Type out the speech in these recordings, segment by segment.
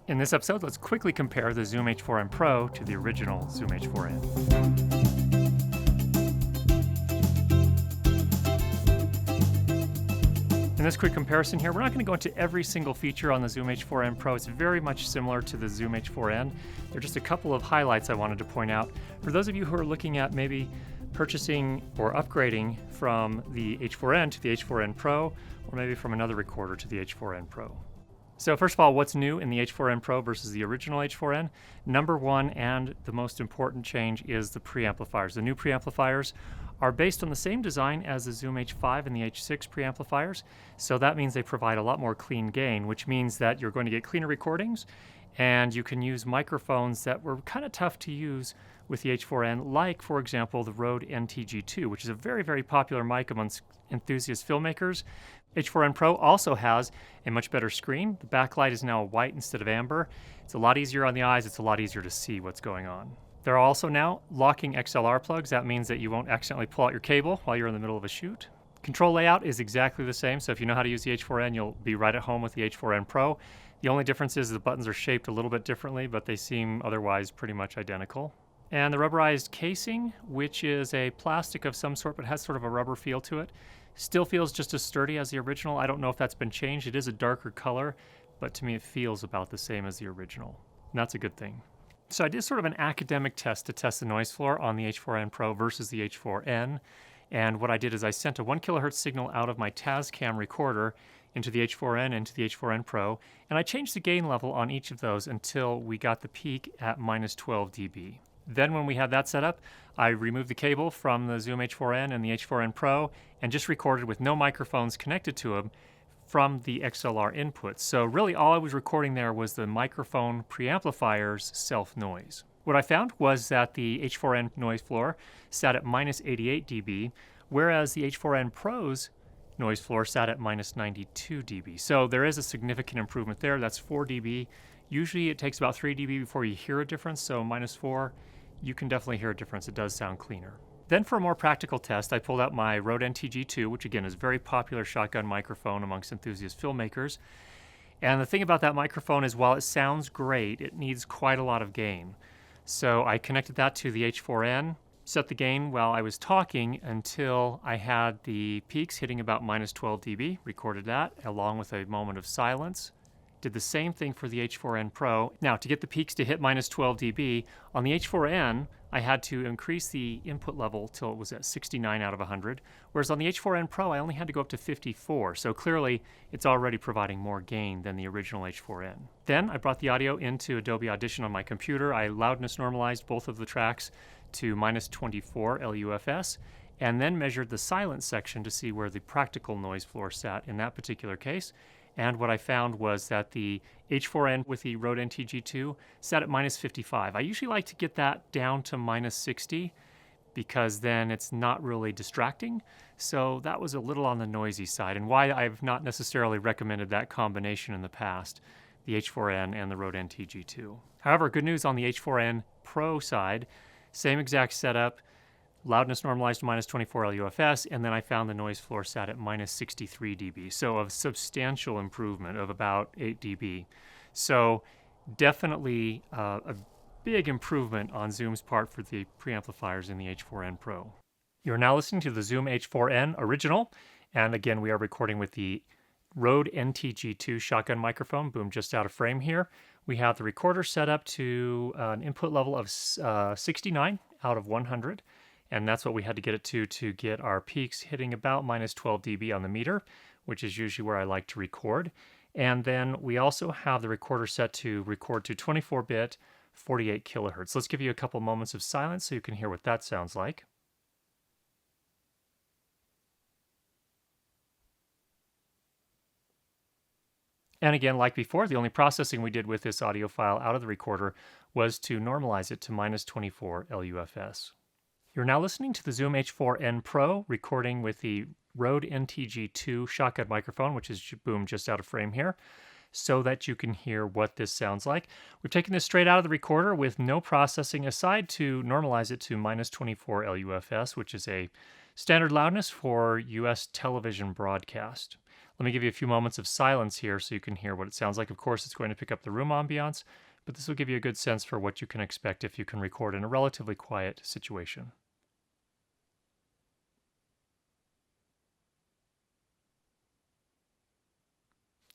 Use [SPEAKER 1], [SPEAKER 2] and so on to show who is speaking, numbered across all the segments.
[SPEAKER 1] In this episode, let's quickly compare the Zoom H4n Pro to the original Zoom H4n. In this quick comparison here, we're not going to go into every single feature on the Zoom H4n Pro. It's very much similar to the Zoom H4n. There are just a couple of highlights I wanted to point out. For those of you who are looking at maybe purchasing or upgrading from the H4n to the H4n Pro, or maybe from another recorder to the H4n Pro. So first of all, what's new in the H4n Pro versus the original H4n? Number one, and the most important change, is the preamplifiers. The new preamplifiers are based on the same design as the Zoom H5 and the H6 preamplifiers. So that means they provide a lot more clean gain, which means that you're going to get cleaner recordings, and you can use microphones that were kind of tough to use with the H4n, like, for example, the RØDE NTG2, which is a very popular mic amongst enthusiast filmmakers. H4n Pro also has a much better screen. The backlight is now white instead of amber. It's a lot easier on the eyes. It's a lot easier to see what's going on. There are also now locking XLR plugs. That means that you won't accidentally pull out your cable while you're in the middle of a shoot. Control layout is exactly the same, so if you know how to use the H4n, you'll be right at home with the H4n Pro. The only difference is the buttons are shaped a little bit differently, but they seem otherwise pretty much identical. And the rubberized casing, which is a plastic of some sort but has sort of a rubber feel to it, still feels just as sturdy as the original. I don't know if that's been changed. It is a darker color, but to me it feels about the same as the original. And that's a good thing. So I did sort of an academic test to test the noise floor on the H4n Pro versus the H4n. And what I did is I sent a 1 kilohertz signal out of my Tascam recorder into the H4n, into the H4n Pro, and I changed the gain level on each of those until we got the peak at minus 12 dB. Then when we had that set up, I removed the cable from the Zoom H4n and the H4n Pro and just recorded with no microphones connected to them from the XLR inputs. So really all I was recording there was the microphone preamplifier's self-noise. What I found was that the H4n noise floor sat at minus 88 dB, whereas the H4n Pro's noise floor sat at minus 92 dB. So there is a significant improvement there. That's 4 dB. Usually it takes about 3 dB before you hear a difference, so minus 4, you can definitely hear a difference. It does sound cleaner. Then for a more practical test, I pulled out my RØDE NTG2, which again is a very popular shotgun microphone amongst enthusiast filmmakers. And the thing about that microphone is while it sounds great, it needs quite a lot of gain. So I connected that to the H4n, set the gain while I was talking until I had the peaks hitting about minus 12 dB, recorded that along with a moment of silence. Did the same thing for the H4n Pro. Now, to get the peaks to hit minus 12 dB, on the H4n, I had to increase the input level till it was at 69 out of 100, whereas on the H4n Pro, I only had to go up to 54, so clearly it's already providing more gain than the original H4n. Then I brought the audio into Adobe Audition on my computer. I loudness normalized both of the tracks to minus 24 LUFS, and then measured the silence section to see where the practical noise floor sat in that particular case. And what I found was that the H4n with the RØDE NTG2 sat at minus 55. I usually like to get that down to minus 60 because then it's not really distracting. So that was a little on the noisy side, and why I've not necessarily recommended that combination in the past, the H4n and the RØDE NTG2. However, good news on the H4n Pro side, same exact setup, loudness normalized to minus 24 LUFS, and then I found the noise floor sat at minus 63 dB. So a substantial improvement of about 8 dB. So definitely a big improvement on Zoom's part for the preamplifiers in the H4n Pro. You're now listening to the Zoom H4n Original, and again, we are recording with the RØDE NTG2 shotgun microphone, boom, just out of frame here. We have the recorder set up to an input level of 69 out of 100. And that's what we had to get it to get our peaks hitting about minus 12 dB on the meter, which is usually where I like to record. And then we also have the recorder set to record to 24-bit, 48 kilohertz. Let's give you a couple moments of silence so you can hear what that sounds like. And again, like before, the only processing we did with this audio file out of the recorder was to normalize it to minus 24 LUFS. You're now listening to the Zoom H4n Pro, recording with the RØDE NTG2 shotgun microphone, which is boom just out of frame here, so that you can hear what this sounds like. We've taken this straight out of the recorder with no processing aside to normalize it to minus 24 LUFS, which is a standard loudness for US television broadcast. Let me give you a few moments of silence here so you can hear what it sounds like. Of course, it's going to pick up the room ambiance, but this will give you a good sense for what you can expect if you can record in a relatively quiet situation.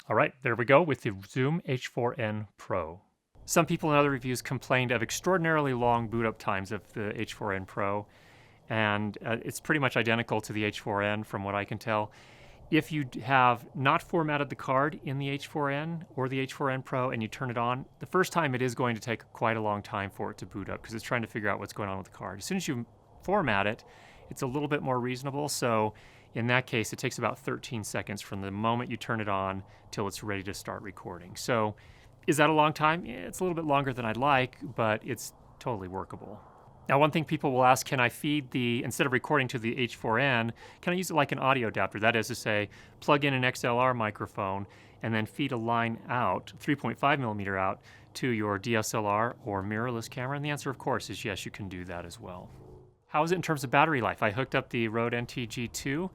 [SPEAKER 1] All right, there we go with the Zoom H4n Pro. Some people in other reviews complained of extraordinarily long boot up times of the H4n Pro, and it's pretty much identical to the H4n from what I can tell. If you have not formatted the card in the H4n or the H4n Pro and you turn it on, the first time it is going to take quite a long time for it to boot up because it's trying to figure out what's going on with the card. As soon as you format it, it's a little bit more reasonable. So in that case, it takes about 13 seconds from the moment you turn it on till it's ready to start recording. So is that a long time? It's a little bit longer than I'd like, but it's totally workable. Now, one thing people will ask, can I feed instead of recording to the H4n, can I use it like an audio adapter? That is to say, plug in an XLR microphone and then feed a line out, 3.5 millimeter out, to your DSLR or mirrorless camera? And the answer, of course, is yes, you can do that as well. How is it in terms of battery life? I hooked up the RØDE NT-G2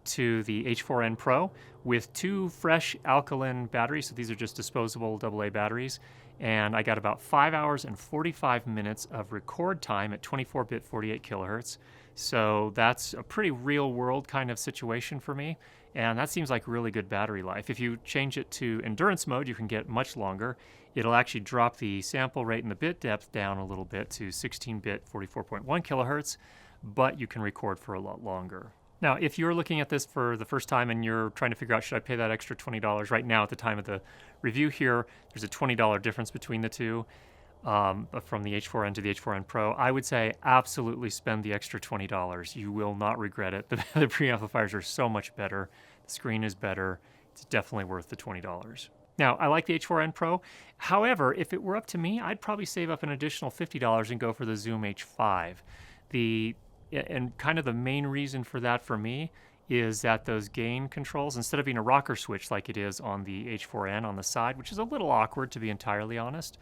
[SPEAKER 1] to the H4n Pro with 2 fresh alkaline batteries. So these are just disposable AA batteries. And I got about 5 hours and 45 minutes of record time at 24-bit 48 kilohertz. So that's a pretty real world kind of situation for me. And that seems like really good battery life. If you change it to endurance mode, you can get much longer. It'll actually drop the sample rate and the bit depth down a little bit to 16-bit 44.1 kilohertz, but you can record for a lot longer. Now, if you're looking at this for the first time and you're trying to figure out, should I pay that extra $20 right now at the time of the review here, there's a $20 difference between the two from the H4n to the H4n Pro. I would say absolutely spend the extra $20. You will not regret it. The preamplifiers are so much better. The screen is better. It's definitely worth the $20. Now, I like the H4n Pro. However, if it were up to me, I'd probably save up an additional $50 and go for the Zoom H5. And kind of the main reason for that for me is that those gain controls, instead of being a rocker switch like it is on the H4n on the side, which is a little awkward to be entirely honest,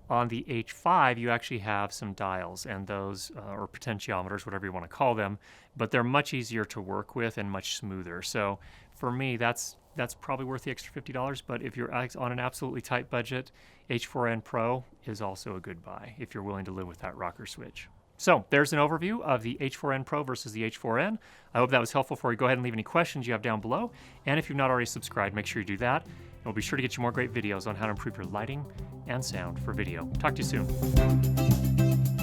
[SPEAKER 1] on the H5 you actually have some dials, and those, or potentiometers, whatever you want to call them, but they're much easier to work with and much smoother. So for me, that's probably worth the extra $50, but if you're on an absolutely tight budget, H4n Pro is also a good buy if you're willing to live with that rocker switch. So there's an overview of the H4n Pro versus the H4n. I hope that was helpful for you. Go ahead and leave any questions you have down below. And if you've not already subscribed, make sure you do that. And we'll be sure to get you more great videos on how to improve your lighting and sound for video. Talk to you soon.